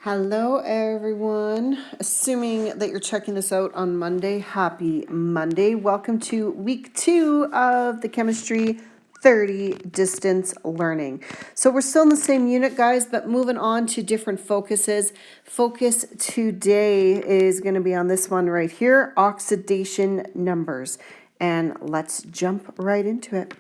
Hello, everyone. Assuming that you're checking this out on Monday, happy Monday. Welcome to week 2 of the Chemistry 30 distance learning. So we're still in the same unit, guys, but moving on to different focuses. Focus today is going to be on this one right here, oxidation numbers. And let's jump right into it.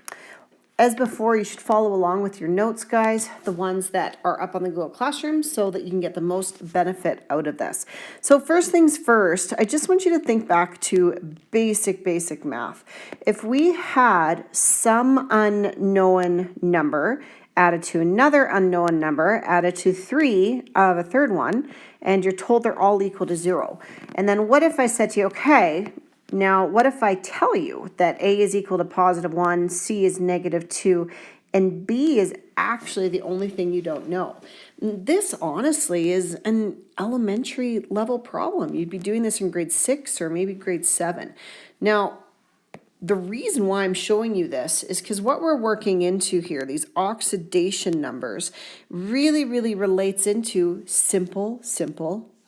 As before, you should follow along with your notes, guys, the ones that are up on the Google Classroom, so that you can get the most benefit out of this. So first things first, I just want you to think back to basic math. If we had some unknown number added to another unknown number, added to 3 of a third one, and you're told they're all equal to 0. And then what if I said to you, okay, now, what if I tell you that A is equal to +1, C is -2, and B is actually the only thing you don't know? This honestly is an elementary level problem. You'd be doing this in grade 6 or maybe grade 7. Now, the reason why I'm showing you this is because what we're working into here, these oxidation numbers, really relates into simple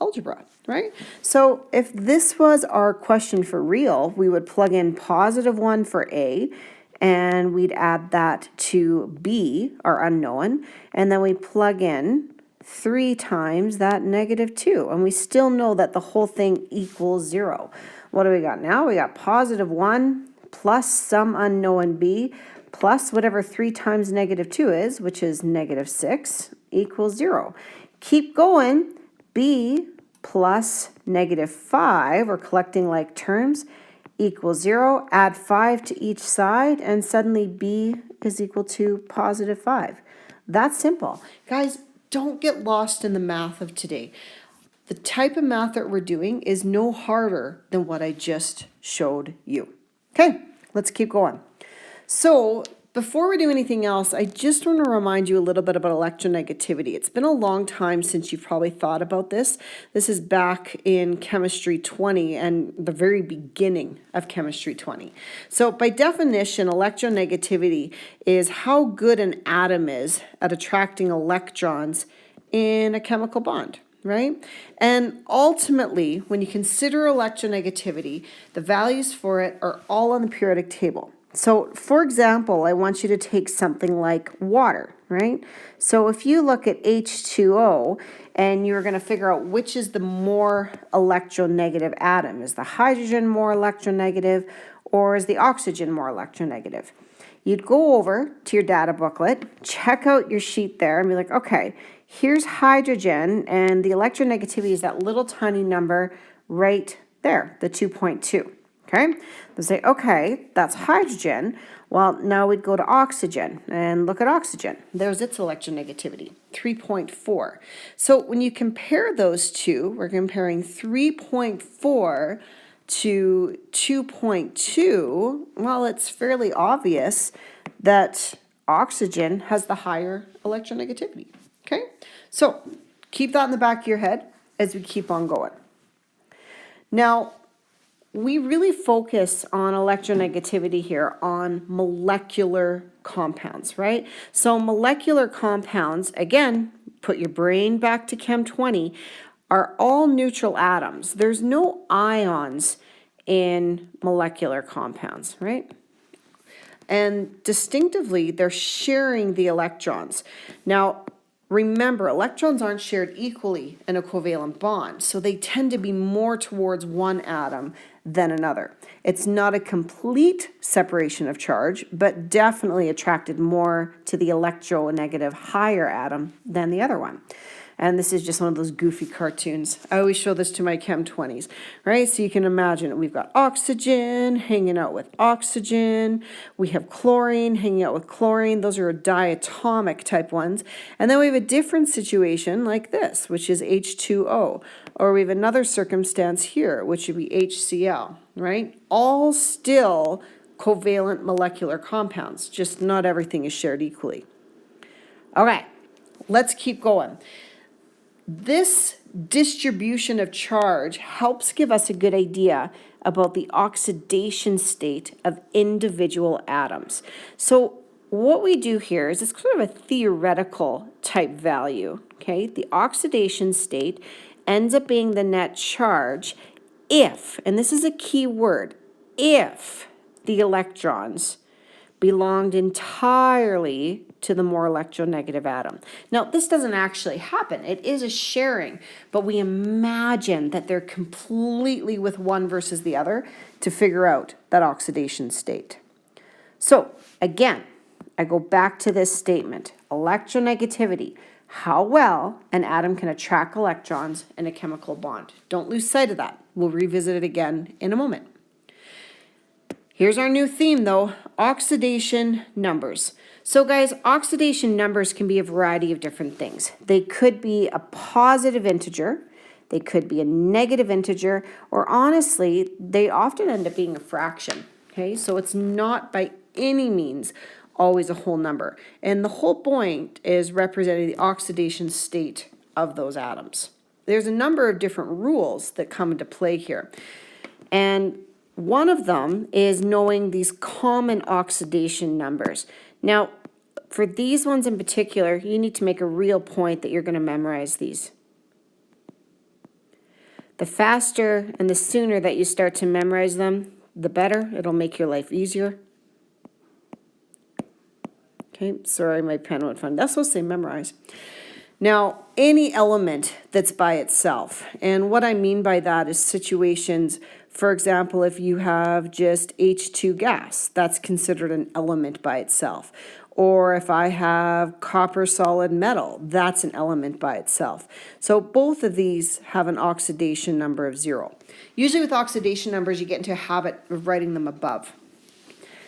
algebra, right? So if this was our question for real, we would plug in +1 for A, and we'd add that to B, our unknown, and then we plug in 3 times that -2, and we still know that the whole thing equals 0. What do we got now? We got +1 plus some unknown B plus whatever 3 times -2 is, which is -6, equals 0. Keep going. B plus -5, or collecting like terms, equals 0. Add 5 to each side, and suddenly B is equal to +5. That's simple. Guys, don't get lost in the math of today. The type of math that we're doing is no harder than what I just showed you. Okay, let's keep going. So before we do anything else, I just want to remind you a little bit about electronegativity. It's been a long time since you've probably thought about this. This is back in Chemistry 20 and the very beginning of Chemistry 20. So by definition, electronegativity is how good an atom is at attracting electrons in a chemical bond, right? And ultimately, when you consider electronegativity, the values for it are all on the periodic table. So, for example, I want you to take something like water, right? So if you look at H2O and you're going to figure out which is the more electronegative atom, is the hydrogen more electronegative or is the oxygen more electronegative? You'd go over to your data booklet, check out your sheet there and be like, okay, here's hydrogen, and the electronegativity is that little tiny number right there, the 2.2. Okay, they say, okay, that's hydrogen. Well, now we'd go to oxygen and look at oxygen. There's its electronegativity, 3.4. So when you compare those two, we're comparing 3.4 to 2.2. Well, it's fairly obvious that oxygen has the higher electronegativity. Okay, so keep that in the back of your head as we keep on going. Now, we really focus on electronegativity here on molecular compounds, right? So molecular compounds, again, put your brain back to Chem 20, are all neutral atoms. There's no ions in molecular compounds, right? And distinctively, they're sharing the electrons. Now, remember, electrons aren't shared equally in a covalent bond, so they tend to be more towards one atom than another. It's not a complete separation of charge, but definitely attracted more to the electronegative higher atom than the other one. And this is just one of those goofy cartoons. I always show this to my Chem 20s, right? So you can imagine we've got oxygen hanging out with oxygen. We have chlorine hanging out with chlorine. Those are diatomic type ones. And then we have a different situation like this, which is H2O. Or we have another circumstance here, which would be HCl, right? All still covalent molecular compounds, just not everything is shared equally. Okay, let's keep going. This distribution of charge helps give us a good idea about the oxidation state of individual atoms. So what we do here is it's sort of a theoretical type value, okay? The oxidation state ends up being the net charge if, and this is a key word, if the electrons belonged entirely to the more electronegative atom. Now, this doesn't actually happen. It is a sharing, but we imagine that they're completely with one versus the other to figure out that oxidation state. So, again, I go back to this statement, electronegativity, how well an atom can attract electrons in a chemical bond. Don't lose sight of that. We'll revisit it again in a moment. Here's our new theme though, oxidation numbers. So guys, oxidation numbers can be a variety of different things. They could be a positive integer, they could be a negative integer, or honestly, they often end up being a fraction, okay? So it's not by any means always a whole number. And the whole point is representing the oxidation state of those atoms. There's a number of different rules that come into play here. And one of them is knowing these common oxidation numbers. Now, for these ones in particular, you need to make a real point that you're going to memorize these. The faster and the sooner that you start to memorize them, the better. It'll make your life easier. Okay, sorry, my pen went funny. That's supposed to say memorize. Now, any element that's by itself, and what I mean by that is situations, for example, if you have just H2 gas, that's considered an element by itself. Or if I have copper solid metal, that's an element by itself. So both of these have an oxidation number of 0. Usually with oxidation numbers, you get into a habit of writing them above.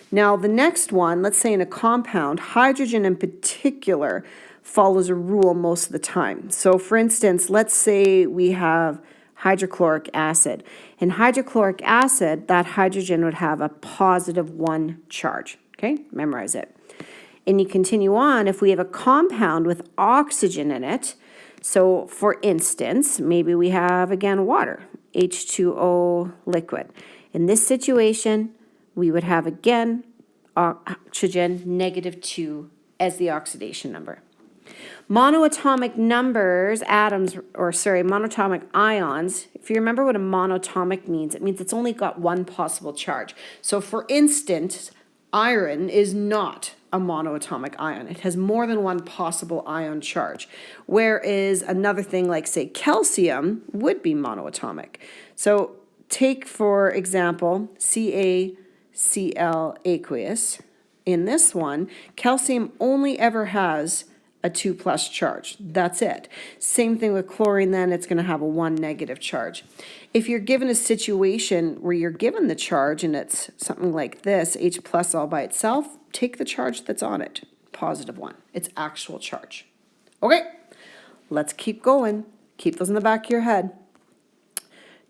Now the next one, let's say in a compound, hydrogen in particular follows a rule most of the time. So for instance, let's say we have hydrochloric acid. In hydrochloric acid, that hydrogen would have a positive 1 charge. Okay, memorize it. And you continue on, if we have a compound with oxygen in it, so for instance, maybe we have again water, H2O liquid. In this situation, we would have again oxygen -2 as the oxidation number. Monoatomic numbers, monoatomic ions, if you remember what a monatomic means, it means it's only got one possible charge. So for instance, iron is not a monoatomic ion. It has more than one possible ion charge. Whereas another thing like say calcium would be monoatomic. So take for example, CaCl aqueous. In this one, calcium only ever has a 2+ charge. That's it. Same thing with chlorine then, it's going to have a 1 negative charge. If you're given a situation where you're given the charge and it's something like this, H+ all by itself, take the charge that's on it, +1. It's actual charge. Okay, let's keep going. Keep those in the back of your head.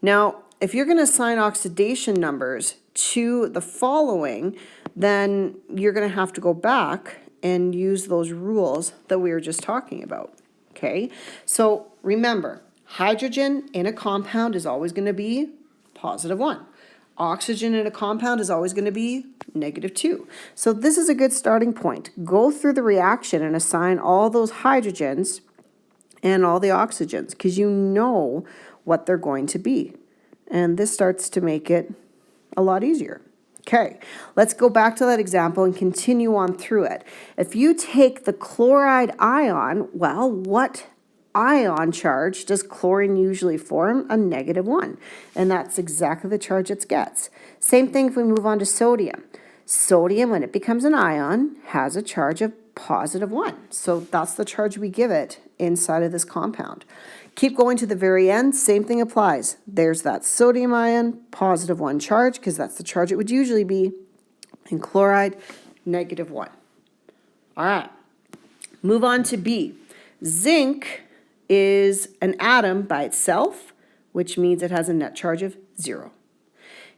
Now, if you're going to assign oxidation numbers to the following, then you're going to have to go back and use those rules that we were just talking about, okay? So remember, hydrogen in a compound is always going to be +1. Oxygen in a compound is always going to be -2. So this is a good starting point. Go through the reaction and assign all those hydrogens and all the oxygens because you know what they're going to be. And this starts to make it a lot easier. Okay, let's go back to that example and continue on through it. If you take the chloride ion, well, what ion charge does chlorine usually form? A -1. And that's exactly the charge it gets. Same thing if we move on to sodium. Sodium, when it becomes an ion, has a charge of +1. So that's the charge we give it inside of this compound. Keep going to the very end, same thing applies. There's that sodium ion, +1 charge, because that's the charge it would usually be, and chloride, -1. All right, move on to B. Zinc is an atom by itself, which means it has a net charge of 0.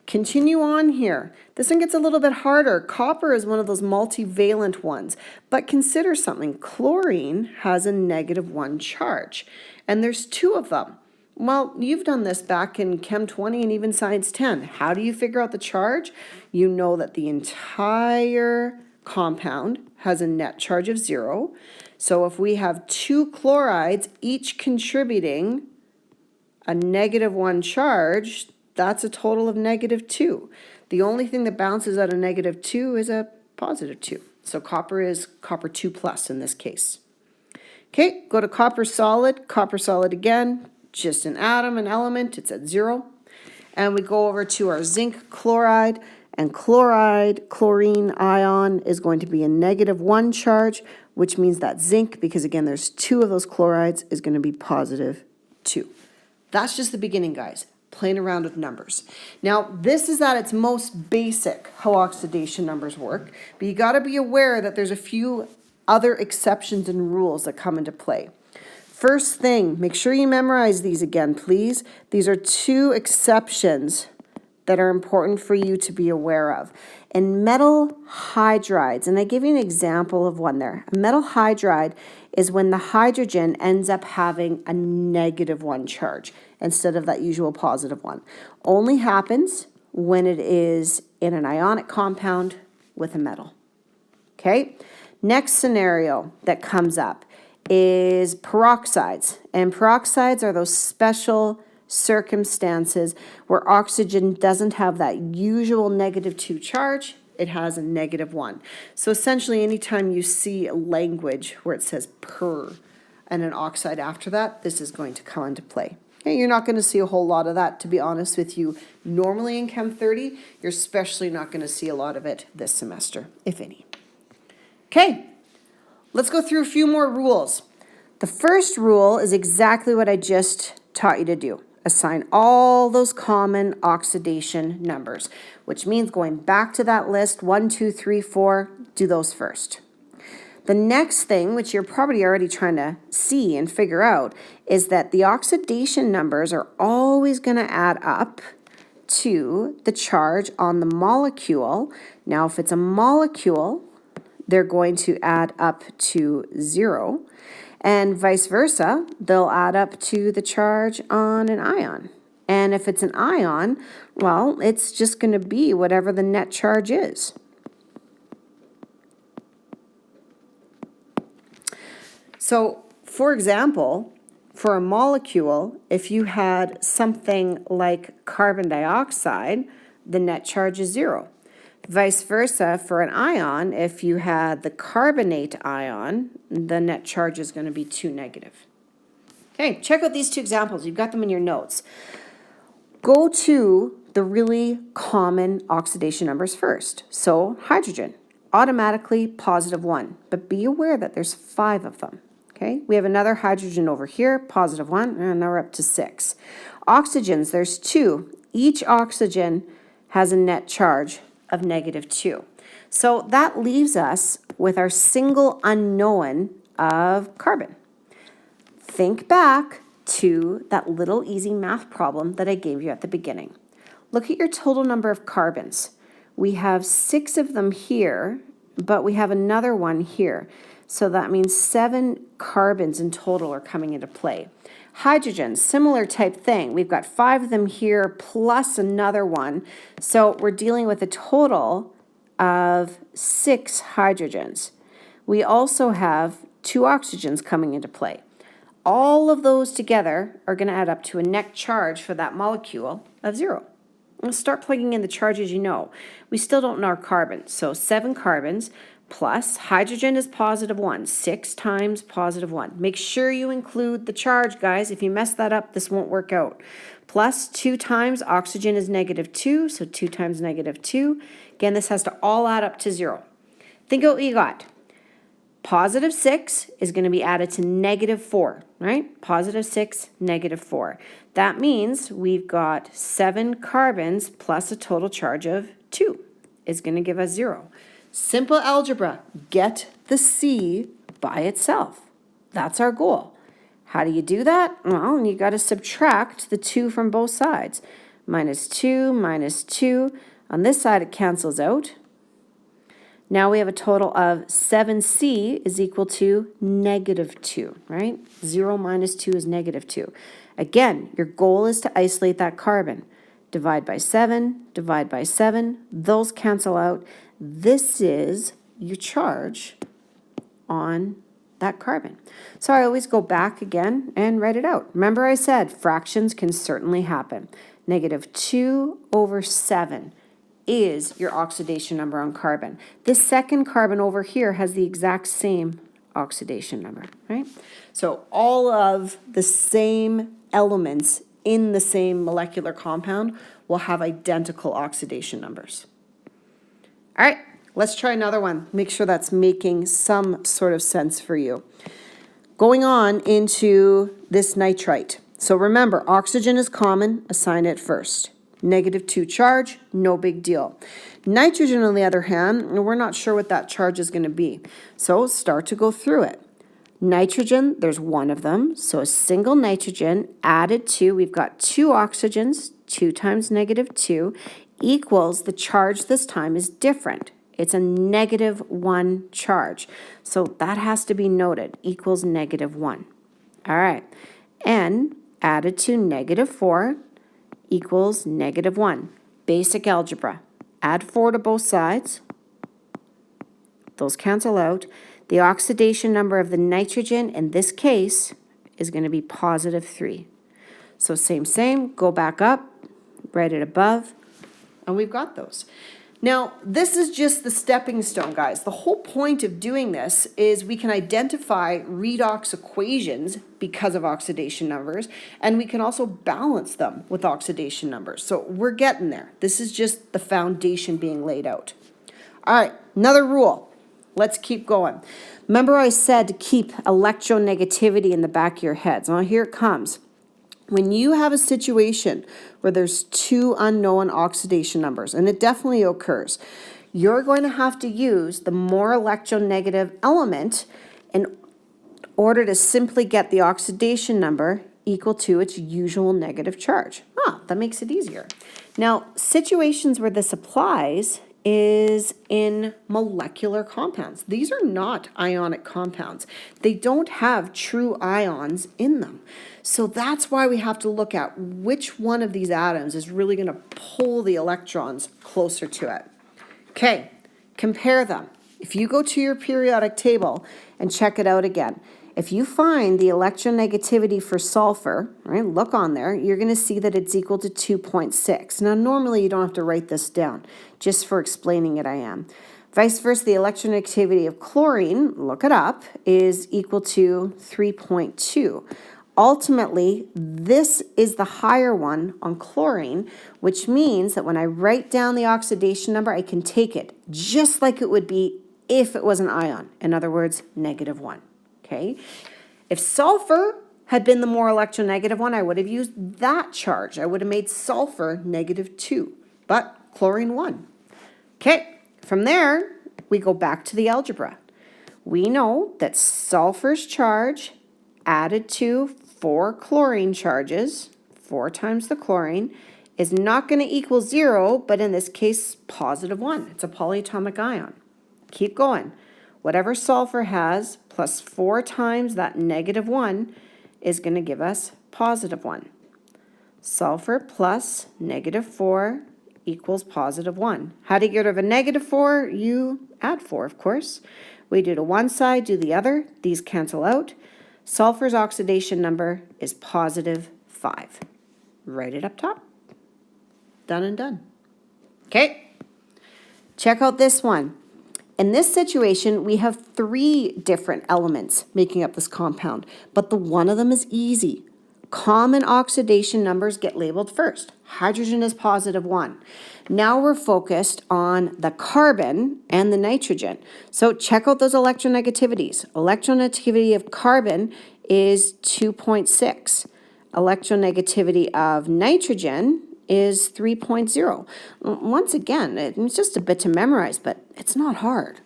Continue on here. This one gets a little bit harder. Copper is one of those multivalent ones, but consider something. Chlorine has a -1 charge, and there's 2 of them. Well, you've done this back in Chem 20 and even Science 10. How do you figure out the charge? You know that the entire compound has a net charge of 0. So if we have 2 chlorides, each contributing a -1 charge, that's a total of -2. The only thing that bounces out a -2 is a +2. So copper is copper 2+ in this case. Okay, go to copper solid again, just an atom, an element, it's at 0. And we go over to our zinc chloride, and chlorine ion is going to be a -1 charge, which means that zinc, because again there's 2 of those chlorides, is going to be +2. That's just the beginning, guys. Playing around with numbers. Now, this is at its most basic how oxidation numbers work, but you got to be aware that there's a few other exceptions and rules that come into play. First thing, make sure you memorize these again, please. These are 2 exceptions that are important for you to be aware of. In metal hydrides, and I give you an example of one there. A metal hydride is when the hydrogen ends up having a -1 charge instead of that usual +1. Only happens when it is in an ionic compound with a metal. Okay? Next scenario that comes up is peroxides. And peroxides are those special circumstances where oxygen doesn't have that usual -2 charge, it has a -1. So essentially anytime you see language where it says per and an oxide after that, this is going to come into play. Okay, you're not going to see a whole lot of that, to be honest with you, normally in Chem 30. You're especially not going to see a lot of it this semester, if any. Okay, let's go through a few more rules. The first rule is exactly what I just taught you to do. Assign all those common oxidation numbers, which means going back to that list, 1, 2, 3, 4, do those first. The next thing, which you're probably already trying to see and figure out, is that the oxidation numbers are always going to add up to the charge on the molecule. Now, if it's a molecule, they're going to add up to 0. And vice versa, they'll add up to the charge on an ion. And if it's an ion, well, it's just going to be whatever the net charge is. So, for example, for a molecule, if you had something like carbon dioxide, the net charge is 0. Vice versa, for an ion, if you had the carbonate ion, the net charge is going to be 2 negative. Okay, check out these 2 examples. You've got them in your notes. Go to the really common oxidation numbers first. So hydrogen, automatically +1, but be aware that there's 5 of them. Okay, we have another hydrogen over here, +1, and now we're up to 6. Oxygens, there's 2. Each oxygen has a net charge of -2. So that leaves us with our single unknown of carbon. Think back to that little easy math problem that I gave you at the beginning. Look at your total number of carbons. We have 6 of them here, but we have another one here. So that means 7 carbons in total are coming into play. Hydrogen, similar type thing. We've got 5 of them here plus another one. So we're dealing with a total of 6 hydrogens. We also have 2 oxygens coming into play. All of those together are going to add up to a net charge for that molecule of 0. Let's start plugging in the charges you know. We still don't know our carbon. So 7 carbons plus hydrogen is +1. 6 times +1. Make sure you include the charge, guys. If you mess that up, this won't work out. Plus 2 times oxygen is -2, so 2 times -2. Again, this has to all add up to 0. Think of what you got. +6 is going to be added to -4, right? +6, -4. That means we've got 7 carbons plus a total charge of 2 is going to give us 0. Simple algebra. Get the C by itself. That's our goal. How do you do that? Well, you got to subtract the 2 from both sides. -2, -2. On this side, it cancels out. Now we have a total of 7C is equal to -2, right? 0 minus 2 is -2. Again, your goal is to isolate that carbon. Divide by 7, divide by 7. Those cancel out. This is your charge on that carbon. So I always go back again and write it out. Remember I said fractions can certainly happen. -2/7 is your oxidation number on carbon. This second carbon over here has the exact same oxidation number, right? So all of the same elements in the same molecular compound will have identical oxidation numbers. All right, let's try another one. Make sure that's making some sort of sense for you. Going on into this nitrite. So remember, oxygen is common, assign it first. -2 charge, no big deal. Nitrogen, on the other hand, we're not sure what that charge is going to be. So start to go through it. Nitrogen, there's one of them. So a single nitrogen added to, we've got 2 oxygens, 2 times -2, equals the charge this time is different. It's a -1 charge. So that has to be noted, equals -1. All right. N added to -4 equals -1. Basic algebra. Add 4 to both sides. Those cancel out. The oxidation number of the nitrogen in this case is going to be +3. So same, go back up, write it above, and we've got those. Now, this is just the stepping stone, guys. The whole point of doing this is we can identify redox equations because of oxidation numbers, and we can also balance them with oxidation numbers. So we're getting there. This is just the foundation being laid out. All right, another rule. Let's keep going. Remember I said to keep electronegativity in the back of your heads. Now here it comes. When you have a situation where there's 2 unknown oxidation numbers, and it definitely occurs, you're going to have to use the more electronegative element in order to simply get the oxidation number equal to its usual negative charge. That makes it easier. Now, situations where this applies is in molecular compounds. These are not ionic compounds. They don't have true ions in them. So that's why we have to look at which one of these atoms is really going to pull the electrons closer to it. Okay, compare them. If you go to your periodic table and check it out again, if you find the electronegativity for sulfur, right, look on there, you're going to see that it's equal to 2.6. Now, normally you don't have to write this down. Just for explaining it, I am. Vice versa, the electronegativity of chlorine, look it up, is equal to 3.2. Ultimately, this is the higher one on chlorine, which means that when I write down the oxidation number, I can take it just like it would be if it was an ion. In other words, -1. Okay? If sulfur had been the more electronegative one, I would have used that charge. I would have made sulfur -2, but chlorine won. Okay, from there, we go back to the algebra. We know that sulfur's charge added to 4 chlorine charges, 4 times the chlorine, is not going to equal 0, but in this case, +1. It's a polyatomic ion. Keep going. Whatever sulfur has plus 4 times that -1 is going to give us +1. Sulfur plus -4 equals +1. How do you get rid of a -4? You add 4, of course. We do to one side, do the other. These cancel out. Sulfur's oxidation number is +5. Write it up top. Done and done. Okay. Check out this one. In this situation, we have 3 different elements making up this compound, but the one of them is easy. Common oxidation numbers get labeled first. Hydrogen is +1. Now we're focused on the carbon and the nitrogen. So check out those electronegativities. Electronegativity of carbon is 2.6. Electronegativity of nitrogen is 3.0. Once again, it's just a bit to memorize, but it's not hard.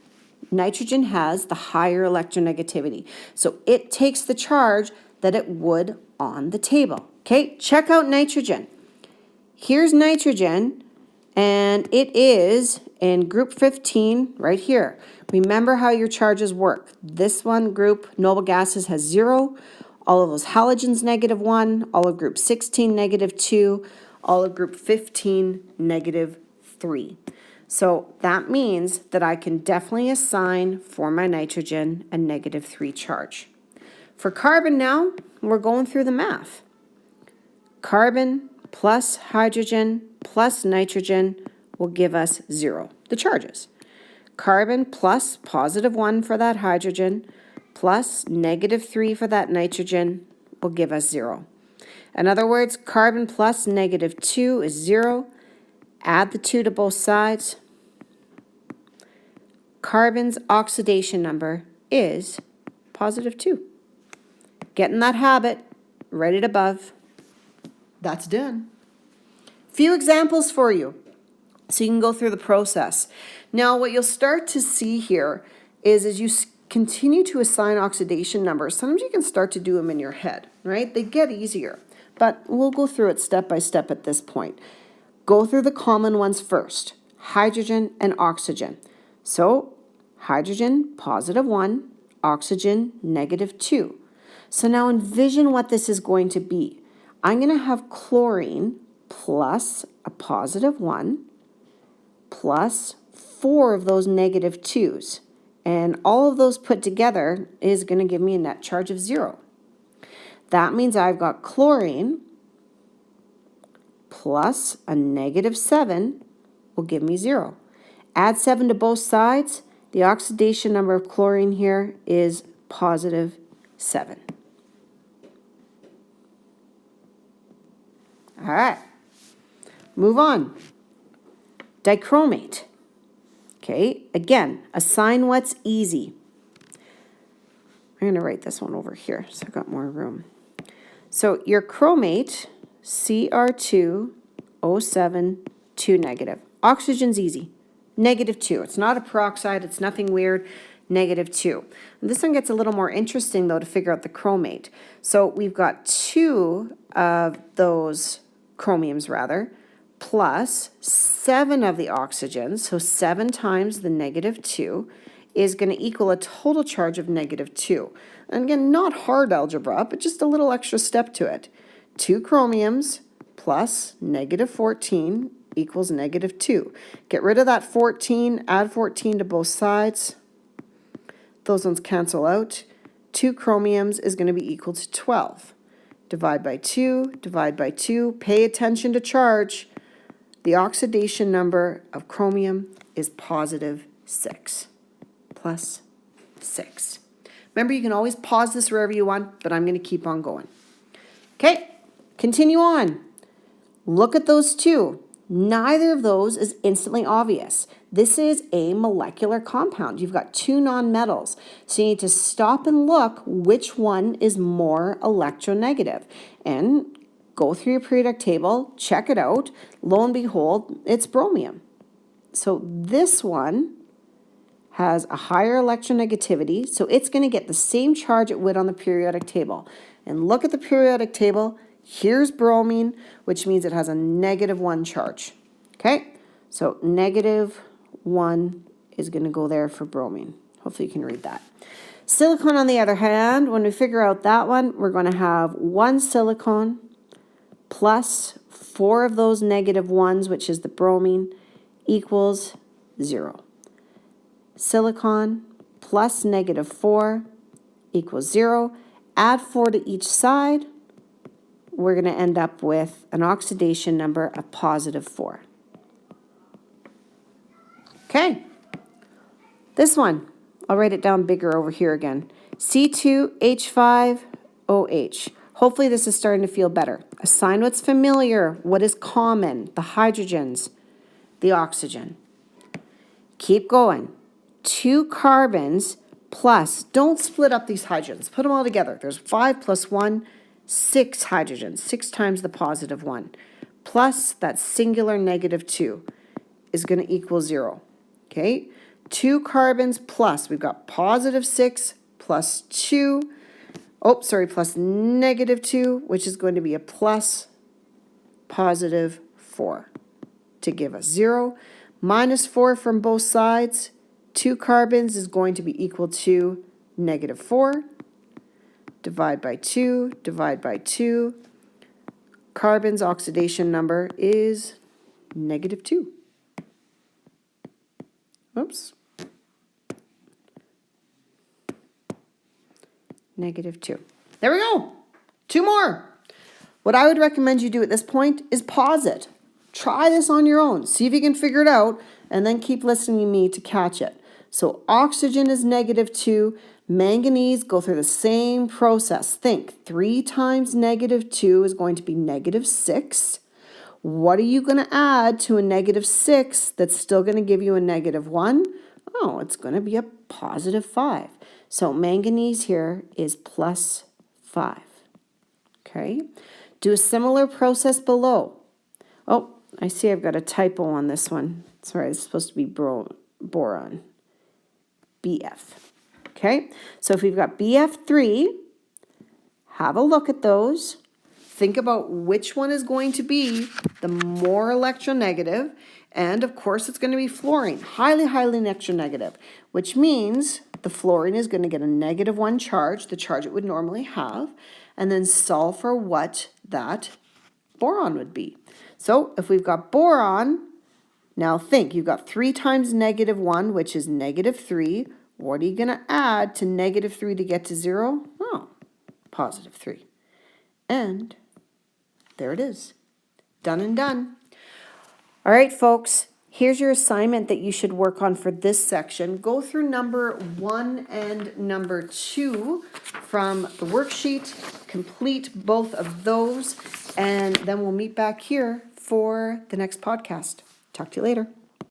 Nitrogen has the higher electronegativity, so it takes the charge that it would on the table. Okay, check out nitrogen. Here's nitrogen, and it is in group 15 right here. Remember how your charges work. This one group, noble gases, has 0. All of those halogens, -1. All of group 16, -2. All of group 15, -3. So that means that I can definitely assign for my nitrogen a -3 charge. For carbon now, we're going through the math. Carbon plus hydrogen plus nitrogen will give us 0, the charges. Carbon plus +1 for that hydrogen plus -3 for that nitrogen will give us 0. In other words, carbon plus -2 is 0. Add the 2 to both sides. Carbon's oxidation number is +2. Get in that habit, write it above. That's done. Few examples for you so you can go through the process. Now, what you'll start to see here is as you continue to assign oxidation numbers, sometimes you can start to do them in your head, right? They get easier, but we'll go through it step by step at this point. Go through the common ones first, hydrogen and oxygen. So hydrogen, +1, oxygen, -2. So now envision what this is going to be. I'm going to have chlorine plus a +1 plus 4 of those -2s. And all of those put together is going to give me a net charge of 0. That means I've got chlorine plus a -7 will give me 0. Add 7 to both sides. The oxidation number of chlorine here is +7. All right, move on. Dichromate. Okay, again, assign what's easy. I'm going to write this one over here so I've got more room. So your chromate, Cr2O7, 2 negative. Oxygen's easy, -2. It's not a peroxide, it's nothing weird, -2. And this one gets a little more interesting though to figure out the chromate. So we've got 2 of those chromiums rather, plus 7 of the oxygens, so 7 times the -2 is going to equal a total charge of -2. And again, not hard algebra, but just a little extra step to it. 2 chromiums plus -14 equals -2. Get rid of that 14, add 14 to both sides. Those ones cancel out. 2 chromiums is going to be equal to 12. Divide by 2, divide by 2. Pay attention to charge. The oxidation number of chromium is +6. +6. Remember, you can always pause this wherever you want, but I'm going to keep on going. Okay, continue on. Look at those 2. Neither of those is instantly obvious. This is a molecular compound. You've got 2 nonmetals. So you need to stop and look which one is more electronegative. And go through your periodic table, check it out. Lo and behold, it's bromium. So this one has a higher electronegativity, so it's going to get the same charge it would on the periodic table. And look at the periodic table. Here's bromine, which means it has a -1 charge. Okay, so -1 is going to go there for bromine. Hopefully you can read that. Silicon, on the other hand, when we figure out that one, we're going to have 1 silicon plus 4 of those -1s, which is the bromine, equals 0. Silicon plus -4 equals 0. Add 4 to each side. We're going to end up with an oxidation number of +4. Okay. This one, I'll write it down bigger over here again. C2H5OH. Hopefully this is starting to feel better. Assign what's familiar, what is common, the hydrogens, the oxygen. Keep going. 2 carbons plus, don't split up these hydrogens, put them all together. There's 5 plus 1, 6 hydrogens, 6 times the +1, plus that singular -2 is going to equal 0. Okay, 2 carbons plus, we've got +6 plus 2, plus -2, which is going to be a plus +4 to give us 0. -4 from both sides, 2 carbons is going to be equal to -4. Divide by 2, divide by 2. Carbon's oxidation number is -2. Oops. -2. There we go. 2 more. What I would recommend you do at this point is pause it. Try this on your own. See if you can figure it out, and then keep listening to me to catch it. So oxygen is -2. Manganese, go through the same process. Think 3 times -2 is going to be -6. What are you going to add to a -6 that's still going to give you a -1? Oh, it's going to be a +5. So manganese here is +5. Okay. Do a similar process below. Oh, I see I've got a typo on this one. Sorry, it's supposed to be boron. BF. Okay, so if we've got BF3, have a look at those. Think about which one is going to be the more electronegative. And of course, it's going to be fluorine, highly, highly electronegative, which means the fluorine is going to get a -1 charge, the charge it would normally have, and then solve for what that boron would be. So if we've got boron, now think, you've got 3 times -1, which is -3. What are you going to add to -3 to get to 0? Oh, +3. And there it is. Done and done. All right, folks, here's your assignment that you should work on for this section. Go through number 1 and number 2 from the worksheet. Complete both of those, and then we'll meet back here for the next podcast. Talk to you later.